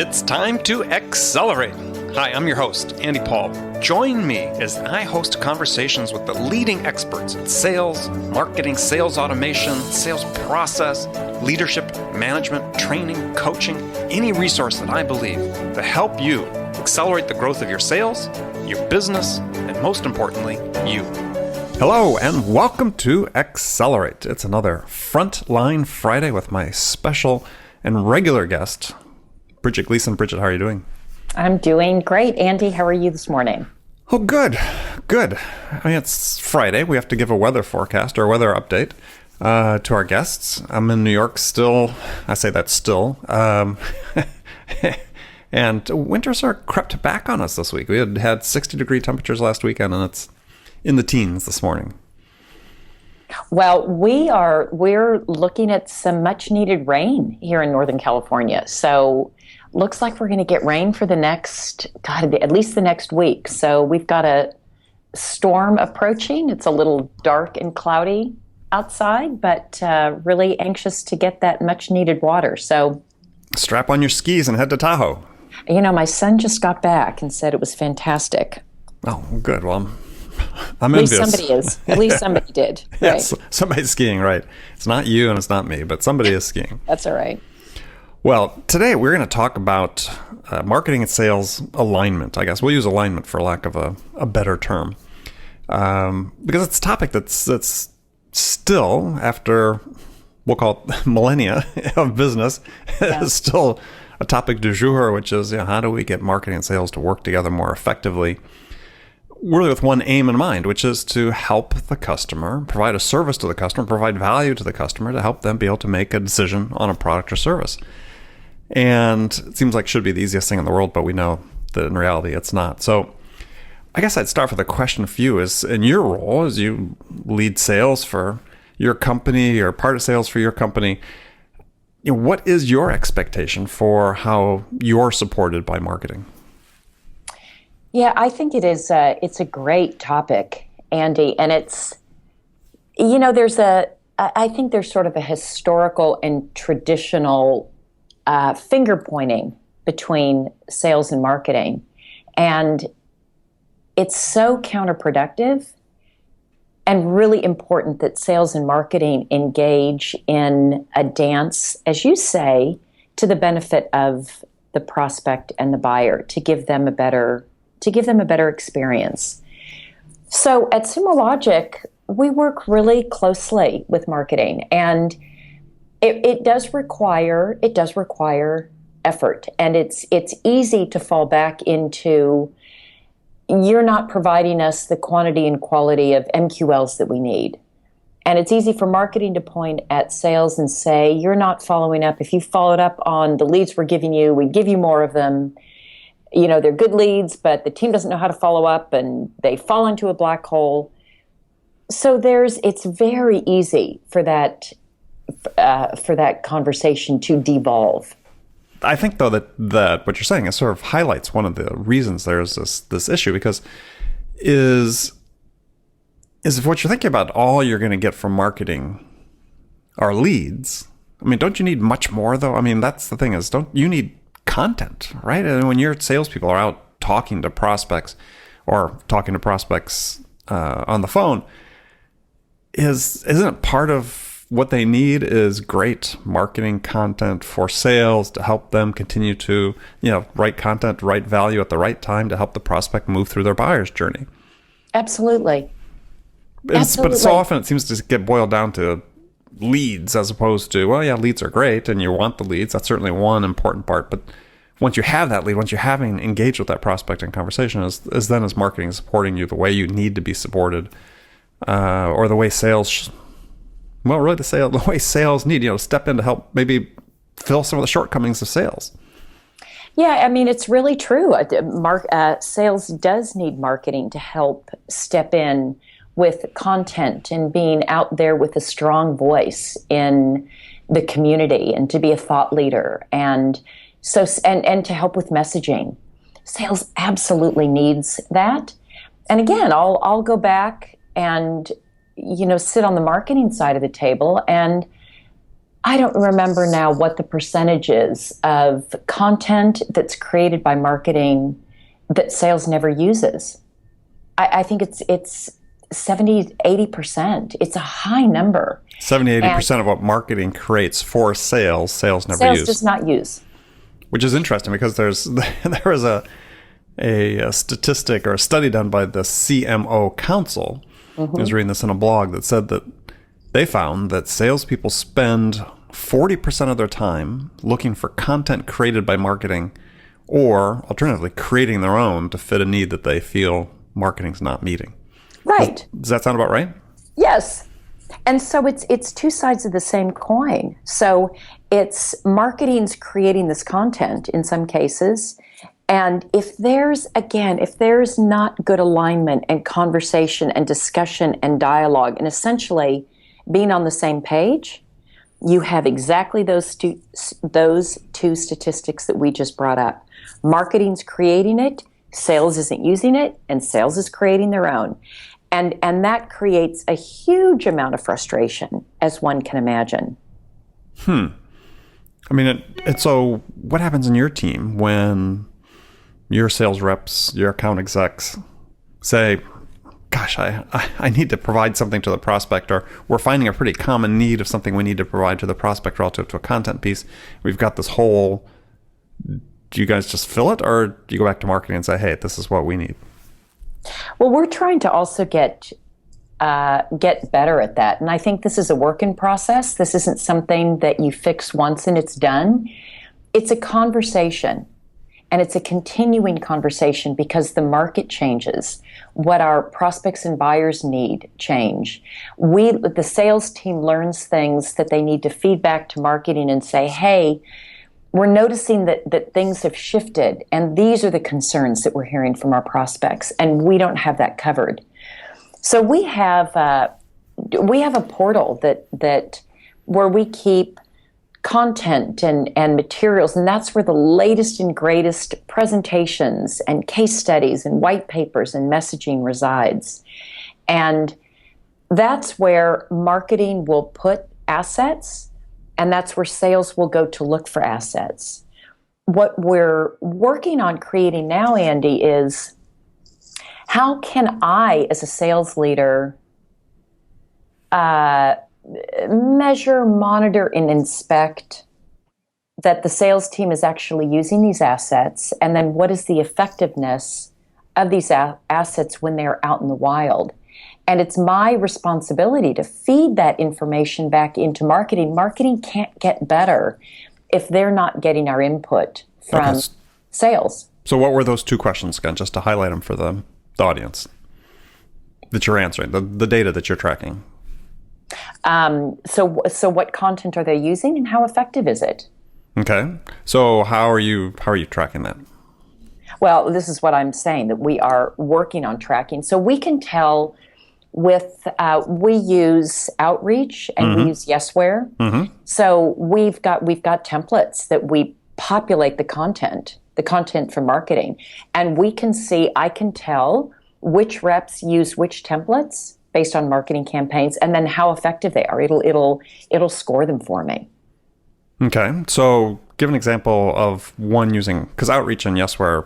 It's time to accelerate. Hi, I'm your host, Andy Paul. Join me as I host conversations with the leading experts in sales, marketing, sales automation, sales process, leadership, management, training, coaching, any resource that I believe to help you accelerate the growth of your sales, your business, and most importantly, you. Hello, and welcome to Accelerate. It's another Frontline Friday with my special and regular guest, Bridget Gleason. Bridget, how are you doing? I'm doing great. Andy, how are you this morning? Oh, good. I mean, it's Friday. We have to give a weather forecast or a weather update to our guests. I'm in New York still. I say that still. And winters are crept back on us this week. We had 60-degree temperatures last weekend, and it's in the teens this morning. Well, we're looking at some much needed rain here in Northern California. So looks like we're going to get rain for at least the next week. So we've got a storm approaching. It's a little dark and cloudy outside, but really anxious to get that much needed water. So strap on your skis and head to Tahoe. You know, my son just got back and said it was fantastic. Oh, good. Well, I'm envious. At least somebody did. Right? Yes, somebody's skiing, right? It's not you and it's not me, but somebody is skiing. That's all right. Well, today we're going to talk about marketing and sales alignment. I guess we'll use alignment for lack of a better term, because it's a topic that's still, after we'll call it millennia of business, is still a topic du jour, which is how do we get marketing and sales to work together more effectively, really with one aim in mind, which is to help the customer, provide a service to the customer, provide value to the customer to help them be able to make a decision on a product or service. And it seems like it should be the easiest thing in the world, but we know that in reality it's not. So I guess I'd start with a question for you is, in your role as you lead sales for your company or part of sales for your company, what is your expectation for how you're supported by marketing? Yeah, I think it's a great topic, Andy, and it's, I think there's sort of a historical and traditional finger pointing between sales and marketing, and it's so counterproductive and really important that sales and marketing engage in a dance, as you say, to the benefit of the prospect and the buyer, to give them a better experience. So at SumoLogic, we work really closely with marketing, and it does require effort, and it's easy to fall back into, you're not providing us the quantity and quality of MQLs that we need. And it's easy for marketing to point at sales and say, you're not following up. If you followed up on the leads we're giving you, we give you more of them. They're good leads, but the team doesn't know how to follow up and they fall into a black hole. So it's very easy for that conversation to devolve. I think, though, that what you're saying is sort of highlights one of the reasons there's this issue, because is if what you're thinking about, all you're going to get from marketing are leads. I mean, don't you need much more, though? I mean, that's the thing, is don't you need content, right? And when your salespeople are out talking to prospects or talking to prospects on the phone, isn't it part of what they need is great marketing content for sales to help them continue to, write content, write value at the right time to help the prospect move through their buyer's journey? Absolutely. But so often it seems to get boiled down to leads as opposed to, leads are great and you want the leads. That's certainly one important part. But once you have that lead, once you're having engaged with that prospect in conversation, is marketing supporting you the way you need to be supported, or the way sales, the way sales need, step in to help maybe fill some of the shortcomings of sales. Yeah, I mean, it's really true. Sales does need marketing to help step in with content and being out there with a strong voice in the community and to be a thought leader and to help with messaging. Sales absolutely needs that. And again, I'll go back and sit on the marketing side of the table, and I don't remember now what the percentage is of content that's created by marketing that sales never uses. I think it's 70-80%. It's a high number. 70-80% of what marketing creates for sales never use. Sales does not use. Which is interesting because there was a statistic or a study done by the CMO Council. I was reading this in a blog that said that they found that salespeople spend 40% of their time looking for content created by marketing, or alternatively creating their own to fit a need that they feel marketing's not meeting. Right. Does that sound about right? Yes. And so it's two sides of the same coin. So it's marketing's creating this content in some cases. And if there's not good alignment and conversation and discussion and dialogue and essentially being on the same page, you have exactly those two statistics that we just brought up. Marketing's creating it, sales isn't using it, and sales is creating their own. And that creates a huge amount of frustration, as one can imagine. I mean, so what happens in your team when your sales reps, your account execs say, gosh, I need to provide something to the prospect, or we're finding a pretty common need of something we need to provide to the prospect relative to a content piece. We've got this whole, do you guys just fill it, or do you go back to marketing and say, hey, this is what we need? Well, we're trying to also get better at that. And I think this is a work in process. This isn't something that you fix once and it's done. It's a conversation. And it's a continuing conversation because the market changes. What our prospects and buyers need change. The sales team learns things that they need to feed back to marketing and say, hey, we're noticing that things have shifted, and these are the concerns that we're hearing from our prospects, and we don't have that covered. So we have a portal that where we keep content and materials, and that's where the latest and greatest presentations and case studies and white papers and messaging resides. And that's where marketing will put assets, and that's where sales will go to look for assets. What we're working on creating now, Andy, is how can I, as a sales leader, measure, monitor, and inspect that the sales team is actually using these assets, and then what is the effectiveness of these assets when they're out in the wild. And it's my responsibility to feed that information back into marketing. Marketing can't get better if they're not getting our input from sales. So what were those two questions again, just to highlight them for the audience that you're answering, the data that you're tracking? So what content are they using, and how effective is it? Okay. So how are you tracking that? Well, this is what I'm saying, that we are working on tracking. So we can tell with, we use Outreach and we use Yesware. So we've got templates that we populate the content for marketing. And we can see, I can tell which reps use which templates based on marketing campaigns, and then how effective they are. It'll score them for me. Okay. So give an example of one using, because Outreach and Yesware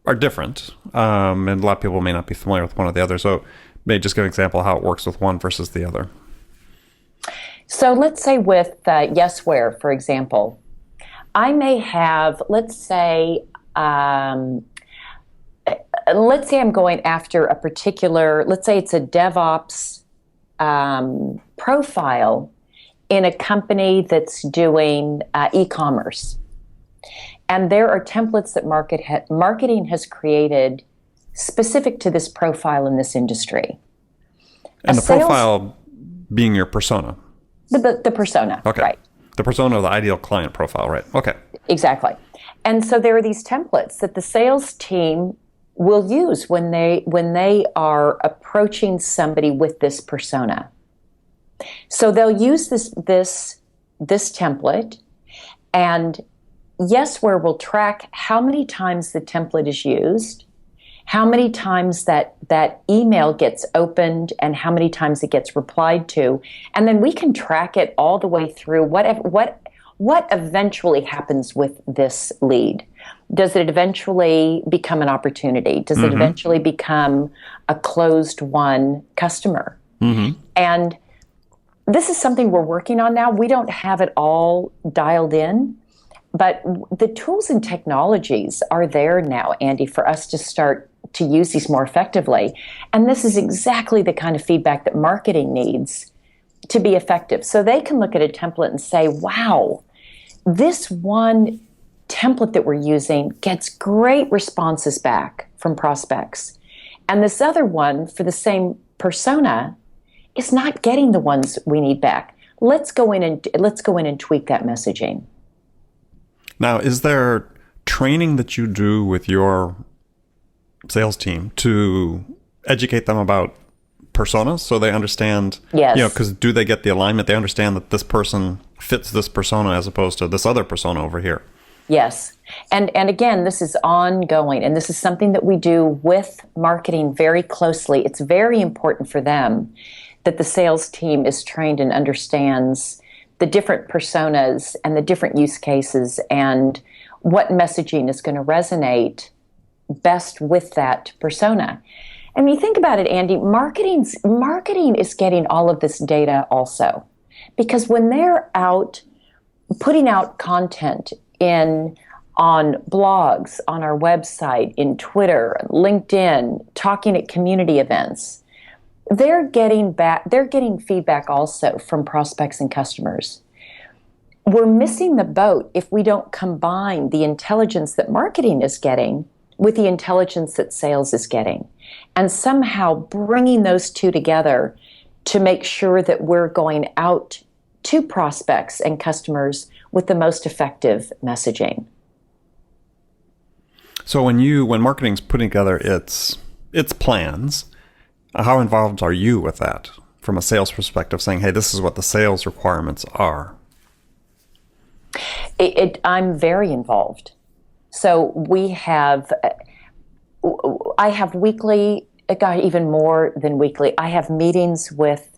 are different, and a lot of people may not be familiar with one or the other. So maybe just give an example of how it works with one versus the other. So let's say with Yesware, for example, I may have, let's say I'm going after a particular, let's say it's a DevOps profile in a company that's doing e-commerce. And there are templates that marketing has created specific to this profile in this industry. And the profile being your persona. The persona, okay. Right. The persona of the ideal client profile, right? Okay. Exactly. And so there are these templates that the sales team will use when they are approaching somebody with this persona. So they'll use this template, and Yesware will track how many times the template is used, how many times that email gets opened and how many times it gets replied to. And then we can track it all the way through what eventually happens with this lead. Does it eventually become an opportunity? Does it eventually become a closed won customer? And this is something we're working on now. We don't have it all dialed in, but the tools and technologies are there now, Andy, for us to start to use these more effectively. And this is exactly the kind of feedback that marketing needs to be effective. So they can look at a template and say, wow, this one template that we're using gets great responses back from prospects. And this other one for the same persona is not getting the ones we need back. Let's go in and tweak that messaging. Now, is there training that you do with your sales team to educate them about personas so they understand? Yes. Because do they get the alignment? They understand that this person fits this persona as opposed to this other persona over here. Yes. And again, this is ongoing, and this is something that we do with marketing very closely. It's very important for them that the sales team is trained and understands the different personas and the different use cases and what messaging is going to resonate best with that persona. And when you think about it, Andy, marketing is getting all of this data also. Because when they're out putting out content on blogs, on our website, in Twitter, LinkedIn, talking at community events, they're getting feedback also from prospects and customers. We're missing the boat if we don't combine the intelligence that marketing is getting with the intelligence that sales is getting, and somehow bringing those two together to make sure that we're going out to prospects and customers with the most effective messaging. So when marketing's putting together its plans, how involved are you with that from a sales perspective, saying, hey, this is what the sales requirements are? I'm very involved. So I have weekly, even more than weekly, I have meetings with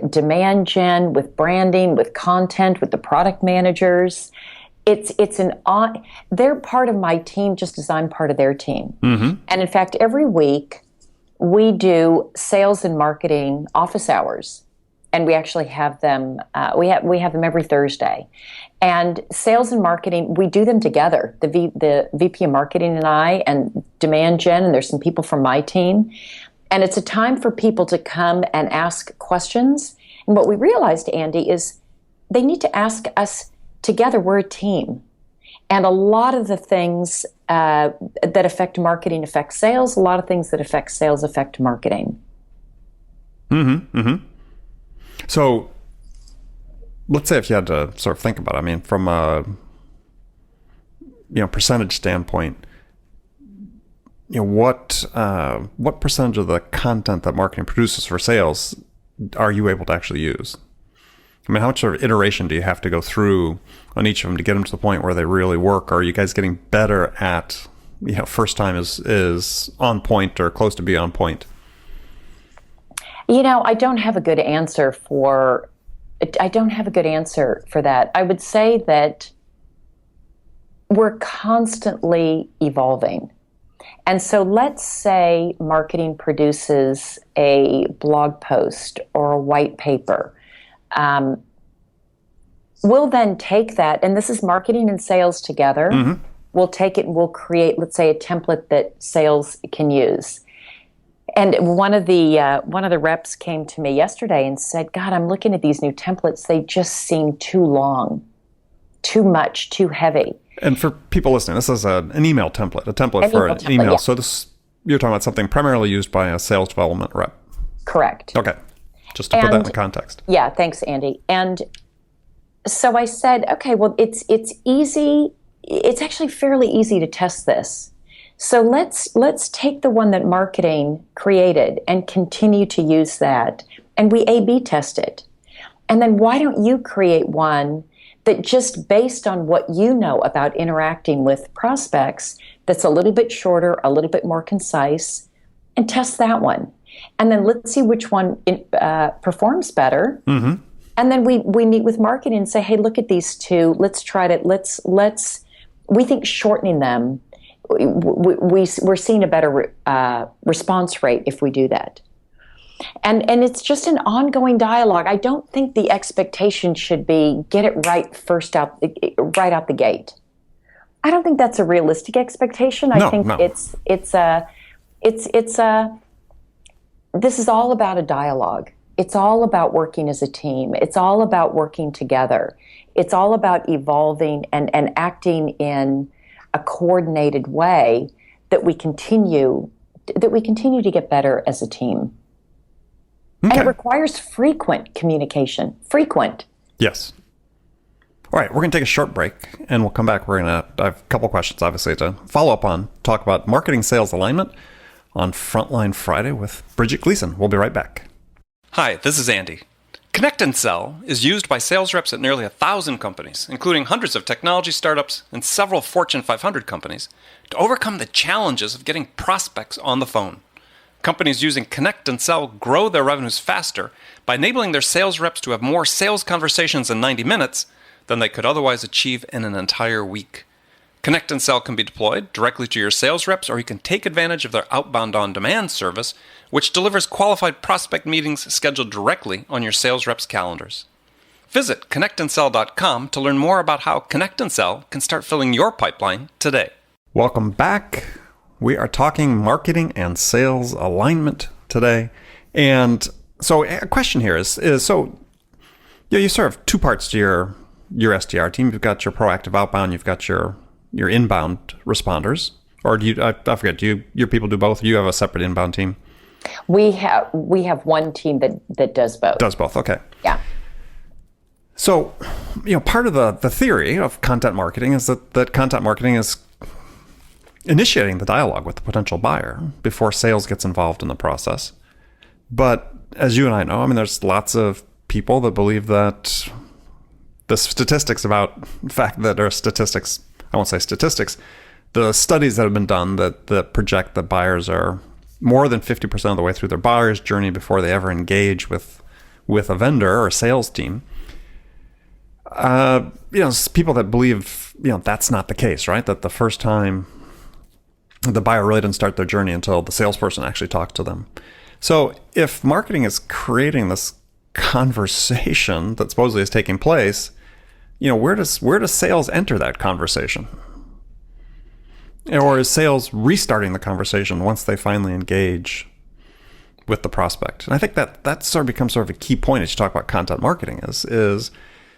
demand gen, with branding, with content, with the product managers. They're part of my team just as I'm part of their team. And in fact, every week we do sales and marketing office hours, and we actually have them. We have them every Thursday. And sales and marketing, we do them together. The VP of marketing and I, and demand gen, and there's some people from my team. And it's a time for people to come and ask questions. And what we realized, Andy, is they need to ask us together. We're a team. And a lot of the things that affect marketing affect sales. A lot of things that affect sales affect marketing. So let's say if you had to sort of think about it, I mean, from a percentage standpoint, what percentage of the content that marketing produces for sales are you able to actually use? I mean, how much sort of iteration do you have to go through on each of them to get them to the point where they really work? Or are you guys getting better at, first time is on point or close to be on point? I don't have a good answer for that. I would say that we're constantly evolving. And so let's say marketing produces a blog post or a white paper. We'll then take that, and this is marketing and sales together. We'll take it and we'll create, let's say, a template that sales can use. And one of the reps came to me yesterday and said, God, I'm looking at these new templates. They just seem too long, too much, too heavy. And for people listening, this is an email template, an email. Yeah. So you're talking about something primarily used by a sales development rep. Correct. Okay. Just to put that in the context. Yeah, thanks, Andy. And so I said, okay, well, it's easy. It's actually fairly easy to test this. So let's take the one that marketing created and continue to use that, and we A/B test it. And then why don't you create one that just based on what you know about interacting with prospects, that's a little bit shorter, a little bit more concise, and test that one. And then let's see which one performs better. Mm-hmm. And then we meet with marketing and say, hey, look at these two. Let's try to, we think shortening them, we're seeing a better response rate if we do that. And it's just an ongoing dialogue. I don't think the expectation should be get it right right out the gate. I don't think that's a realistic expectation. I think this is all about a dialogue. It's all about working as a team. It's all about working together. It's all about evolving and acting in a coordinated way that we continue to get better as a team. Okay. And it requires frequent communication. Frequent. Yes. All right, we're going to take a short break, and we'll come back. I have a couple questions, obviously, to follow up on, talk about marketing sales alignment on Frontline Friday with Bridget Gleason. We'll be right back. Hi, this is Andy. Connect and Sell is used by sales reps at nearly 1,000 companies, including hundreds of technology startups and several Fortune 500 companies, to overcome the challenges of getting prospects on the phone. Companies using Connect and Sell grow their revenues faster by enabling their sales reps to have more sales conversations in 90 minutes than they could otherwise achieve in an entire week. Connect and Sell can be deployed directly to your sales reps, or you can take advantage of their outbound on-demand service, which delivers qualified prospect meetings scheduled directly on your sales reps' calendars. Visit connectandsell.com to learn more about how Connect and Sell can start filling your pipeline today. Welcome back. We are talking marketing and sales alignment today. And so a question here is so you sort of two parts to your SDR team. You've got your proactive outbound, you've got your inbound responders. Or do you, I forget, do your people do both? Do you have a separate inbound team? We have one team that does both. Does both, okay. Yeah. So, part of the theory of content marketing is that content marketing is initiating the dialogue with the potential buyer before sales gets involved in the process. But as you and I know, there's lots of people that believe that the statistics about, in fact, that are statistics, I won't say statistics, the studies that have been done that project that buyers are more than 50% of the way through their buyer's journey before they ever engage with a vendor or a sales team. People that believe, that's not the case, right? That the first time the buyer really didn't start their journey until the salesperson actually talked to them. So if marketing is creating this conversation that supposedly is taking place, where does sales enter that conversation? Or is sales restarting the conversation once they finally engage with the prospect? And I think that sort of becomes sort of a key point as you talk about content marketing is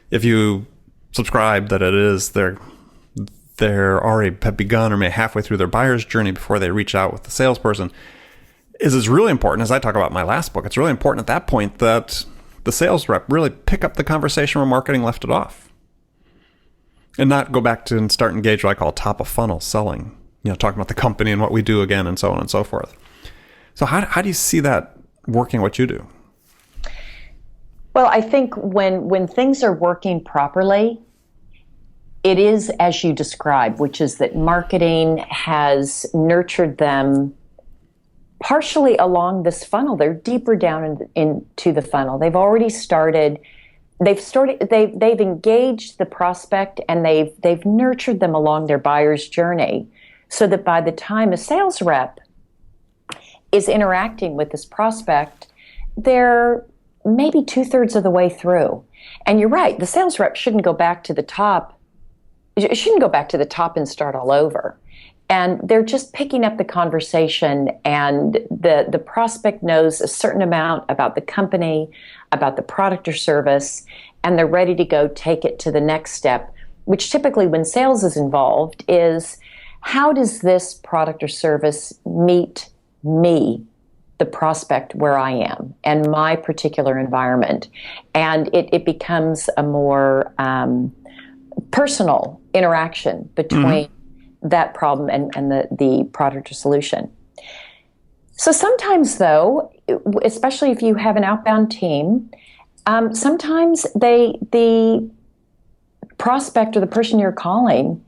if you subscribe that it is they're already have begun or may halfway through their buyer's journey before they reach out with the salesperson, is really important. As I talk about in my last book, it's really important at that point that the sales rep really pick up the conversation where marketing left it off. And not go back to and start engage what I call top of funnel selling, talking about the company and what we do again and so on and so forth. So how do you see that working what you do? Well, I think when things are working properly, it is as you described, which is that marketing has nurtured them partially along this funnel. They're deeper down into the funnel. They've already started. They've engaged the prospect, and they've nurtured them along their buyer's journey, so that by the time a sales rep is interacting with this prospect, they're maybe 2/3 of the way through. And you're right, the sales rep shouldn't go back to the top. It shouldn't go back to the top and start all over. And they're just picking up the conversation, and the prospect knows a certain amount about the company, about the product or service, and they're ready to go take it to the next step, which typically when sales is involved is, how does this product or service meet me, the prospect, where I am and my particular environment? And it becomes a more personal interaction between that problem and the product or solution. So sometimes, though, especially if you have an outbound team, sometimes the prospect or the person you're calling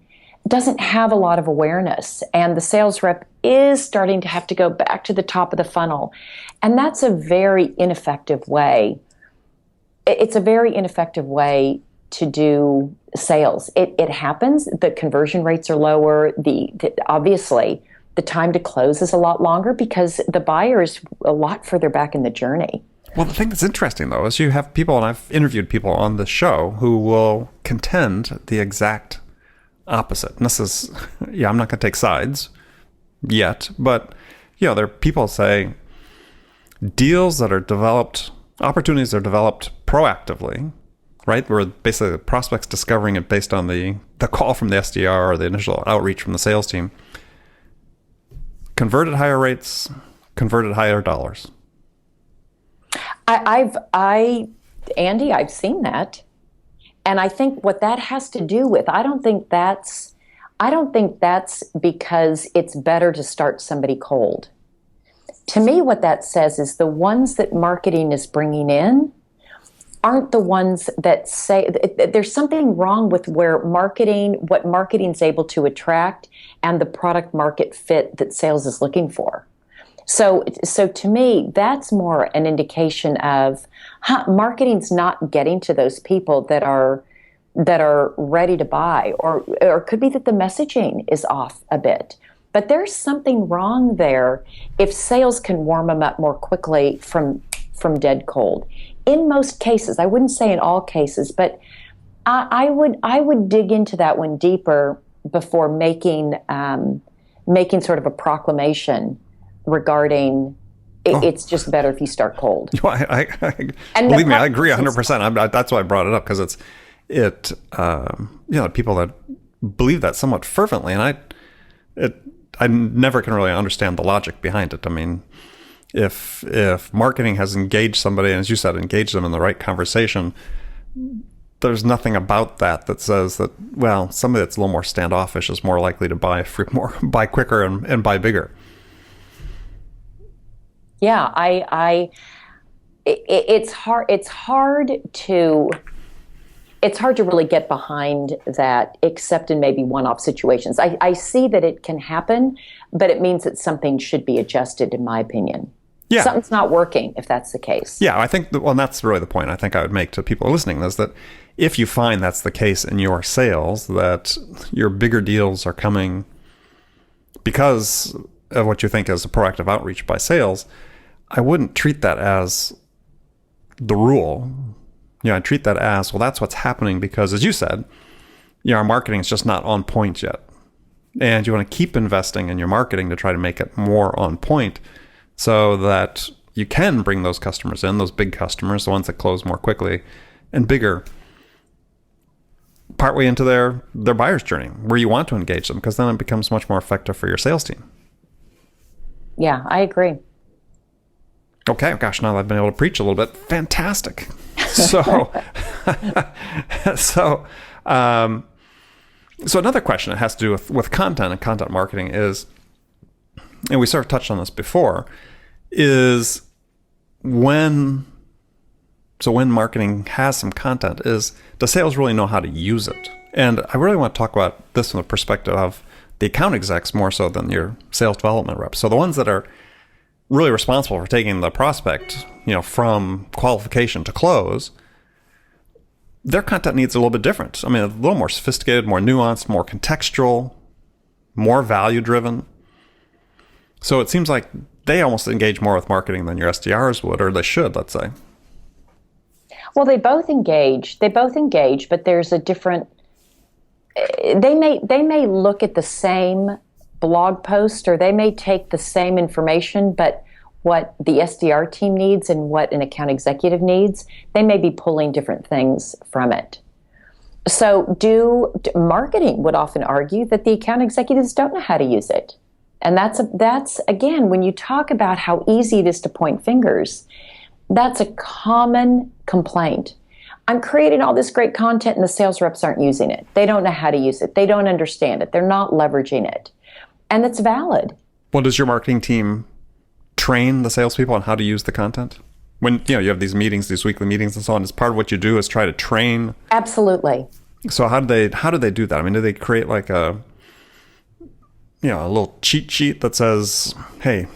doesn't have a lot of awareness, and the sales rep is starting to have to go back to the top of the funnel. And that's a very ineffective way. It's a very ineffective way to do sales. It happens. The conversion rates are lower. Obviously, the time to close is a lot longer because the buyer is a lot further back in the journey. Well, the thing that's interesting, though, is you have people, and I've interviewed people on the show who will contend the exact opposite. And this is, I'm not going to take sides yet, but, there are people say deals that are developed, opportunities that are developed proactively, right? Where basically the prospect's discovering it based on the call from the SDR or the initial outreach from the sales team. Converted higher rates, converted higher dollars. Andy, I've seen that. And I think what that has to do with, I don't think that's because it's better to start somebody cold. To me, what that says is the ones that marketing is bringing in aren't the ones that say, there's something wrong with what marketing's able to attract and the product market fit that sales is looking for. So to me, that's more an indication of marketing's not getting to those people that are ready to buy, or it could be that the messaging is off a bit. But there's something wrong there if sales can warm them up more quickly from dead cold. In most cases, I wouldn't say in all cases, but I would dig into that one deeper before making sort of a proclamation regarding it's just better if you start cold. Believe me, I agree 100%. That's why I brought it up, because people that believe that somewhat fervently, and I never can really understand the logic behind it. I mean, if marketing has engaged somebody, and as you said, engaged them in the right conversation, there's nothing about that says that, well, somebody that's a little more standoffish is more likely to buy quicker and buy bigger. Yeah, it's hard to really get behind that, except in maybe one-off situations. I see that it can happen, but it means that something should be adjusted, in my opinion. Yeah. Something's not working if that's the case. Yeah, I think, and that's really the point I think I would make to people listening, is that if you find that's the case in your sales, that your bigger deals are coming because of what you think is a proactive outreach by sales, I wouldn't treat that as the rule. I treat that as, well, that's what's happening because, as you said, our marketing is just not on point yet. And you want to keep investing in your marketing to try to make it more on point so that you can bring those customers in, those big customers, the ones that close more quickly and bigger, partway into their buyer's journey where you want to engage them, because then it becomes much more effective for your sales team. Yeah, I agree. Okay, gosh, now that I've been able to preach a little bit, fantastic. So another question that has to do with content and content marketing is, and we sort of touched on this before, is when marketing has some content, does sales really know how to use it? And I really want to talk about this from the perspective of the account execs more so than your sales development reps. So the ones that are really responsible for taking the prospect, from qualification to close, their content needs a little bit different. I mean, a little more sophisticated, more nuanced, more contextual, more value driven. So it seems like they almost engage more with marketing than your SDRs would, or they should, let's say. Well, they both engage, but there's a different, they may look at the same blog post, or they may take the same information, but what the SDR team needs and what an account executive needs, they may be pulling different things from it. So marketing would often argue that the account executives don't know how to use it. And that's again, when you talk about how easy it is to point fingers, that's a common complaint. I'm creating all this great content and the sales reps aren't using it. They don't know how to use it. They don't understand it. They're not leveraging it. And it's valid. Well, does your marketing team train the salespeople on how to use the content? When you have these meetings, these weekly meetings and so on, is part of what you do is try to train? Absolutely. So how do they do that? I mean, do they create like a little cheat sheet that says, hey,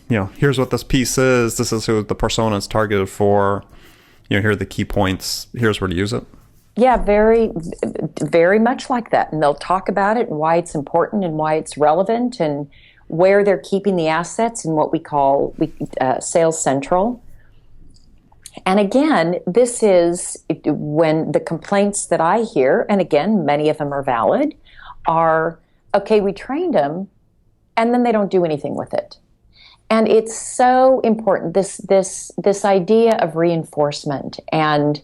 here's what this piece is. This is who the persona is targeted for. Here are the key points. Here's where to use it. Yeah, very, very much like that. And they'll talk about it and why it's important and why it's relevant and where they're keeping the assets in what we call Sales Central. And again, this is when the complaints that I hear, and again, many of them are valid, are, okay, we trained them, and then they don't do anything with it. And it's so important, this idea of reinforcement. And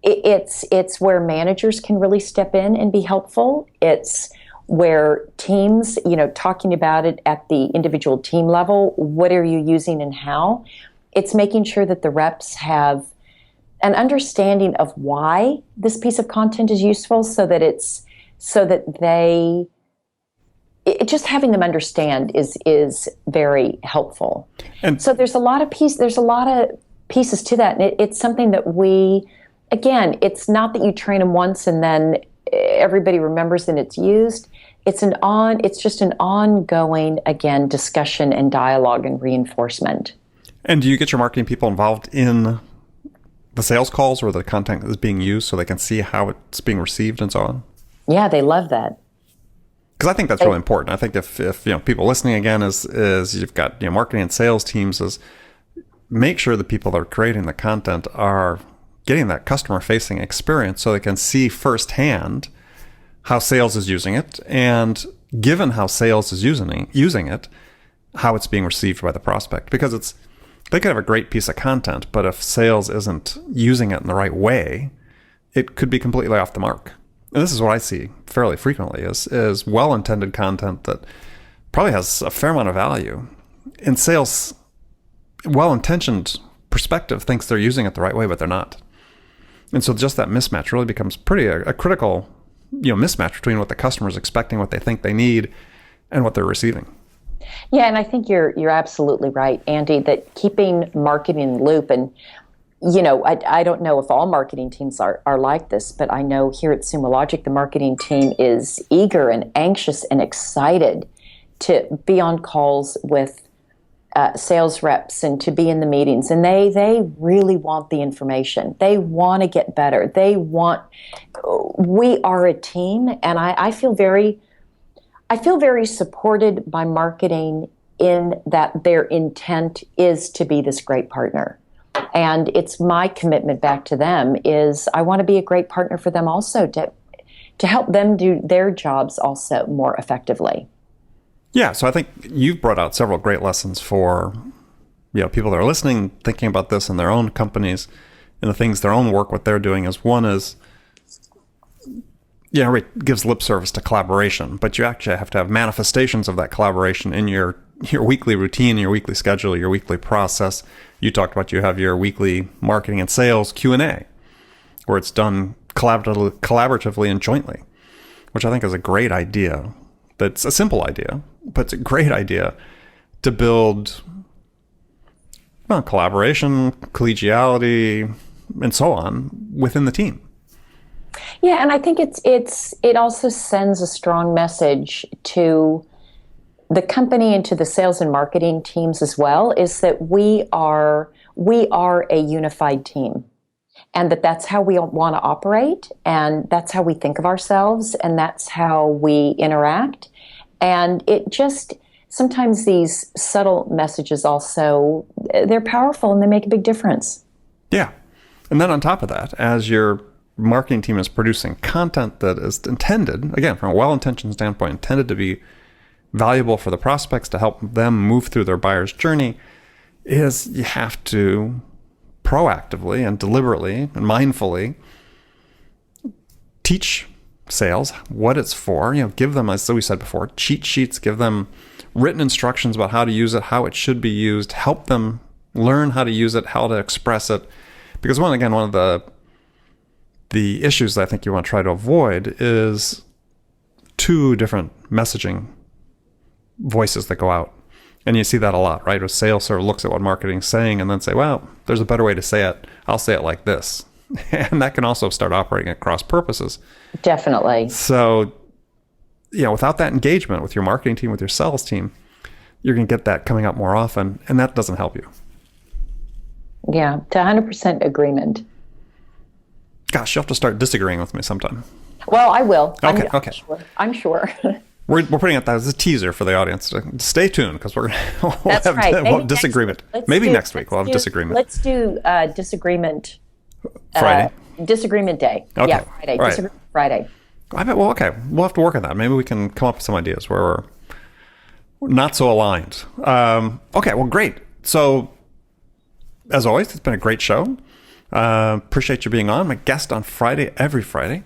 it's where managers can really step in and be helpful. It's where teams, talking about it at the individual team level, what are you using and how? It's making sure that the reps have an understanding of why this piece of content is useful, so that just having them understand is very helpful. And so there's a lot of pieces to that, and it's something that it's not that you train them once and then everybody remembers and it's used. It's just an ongoing, again, discussion and dialogue and reinforcement. And do you get your marketing people involved in the sales calls where the content is being used so they can see how it's being received and so on? Yeah, they love that. Because I think that's really important. I think if people listening again is you've got marketing and sales teams, is make sure the people that are creating the content are getting that customer facing experience so they can see firsthand how sales is using it, and given how sales is using it, how it's being received by the prospect. Because they could have a great piece of content, but if sales isn't using it in the right way, it could be completely off the mark. And this is what I see fairly frequently is well-intended content that probably has a fair amount of value. In sales, well-intentioned perspective thinks they're using it the right way, but they're not. And so just that mismatch really becomes a critical mismatch between what the customer is expecting, what they think they need, and what they're receiving. Yeah, and I think you're absolutely right, Andy, that keeping marketing in the loop, and I don't know if all marketing teams are like this, but I know here at SumoLogic, the marketing team is eager and anxious and excited to be on calls with sales reps and to be in the meetings. And they really want the information. They want to get better. We are a team, and I feel very supported by marketing in that their intent is to be this great partner. And it's my commitment back to them is I want to be a great partner for them also to help them do their jobs also more effectively. Yeah, so I think you've brought out several great lessons for people that are listening, thinking about this in their own companies and the things, their own work, what they're doing. One is, everybody gives lip service to collaboration, but you actually have to have manifestations of that collaboration in your weekly routine, your weekly schedule, your weekly process. You talked about you have your weekly marketing and sales Q&A, where it's done collaboratively and jointly, which I think is a great idea. That's a simple idea, but it's a great idea to build collaboration, collegiality, and so on within the team. Yeah, and I think it also sends a strong message to the company and to the sales and marketing teams as well, is that we are a unified team, and that's how we want to operate, and that's how we think of ourselves, and that's how we interact. And it just, sometimes these subtle messages also, they're powerful and they make a big difference. Yeah. And then on top of that, as your marketing team is producing content that is intended, again, from a well-intentioned standpoint, intended to be valuable for the prospects to help them move through their buyer's journey, is you have to proactively and deliberately and mindfully teach sales what it's for. Give them, as we said before, cheat sheets, give them written instructions about how to use it, how it should be used, help them learn how to use it, how to express it. Because one of the issues that I think you want to try to avoid is two different messaging voices that go out. And you see that a lot, right? Where sales sort of looks at what marketing's saying and then say, well, there's a better way to say it. I'll say it like this. And that can also start operating at cross purposes. Definitely. So, without that engagement with your marketing team, with your sales team, you're going to get that coming up more often, and that doesn't help you. Yeah, to 100% agreement. Gosh, you'll have to start disagreeing with me sometime. Well, I will. Okay. I'm sure. We're putting it as a teaser for the audience. Stay tuned, because we'll That's have right. disagreement. Maybe next week we'll have disagreement. Let's do disagreement Friday. Disagreement day. Okay. Yeah, Friday. Right. Disagreement Friday. I bet. Well, okay. We'll have to work on that. Maybe we can come up with some ideas where we're not so aligned. Okay. Well, great. So, as always, it's been a great show. Appreciate you being on. My guest on Friday, every Friday,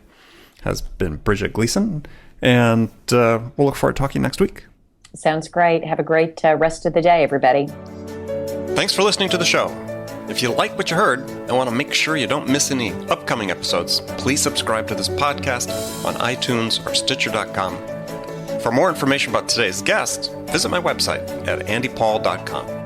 has been Bridget Gleason. And we'll look forward to talking next week. Sounds great. Have a great rest of the day, everybody. Thanks for listening to the show. If you like what you heard and want to make sure you don't miss any upcoming episodes, please subscribe to this podcast on iTunes or Stitcher.com. For more information about today's guest, visit my website at andypaul.com.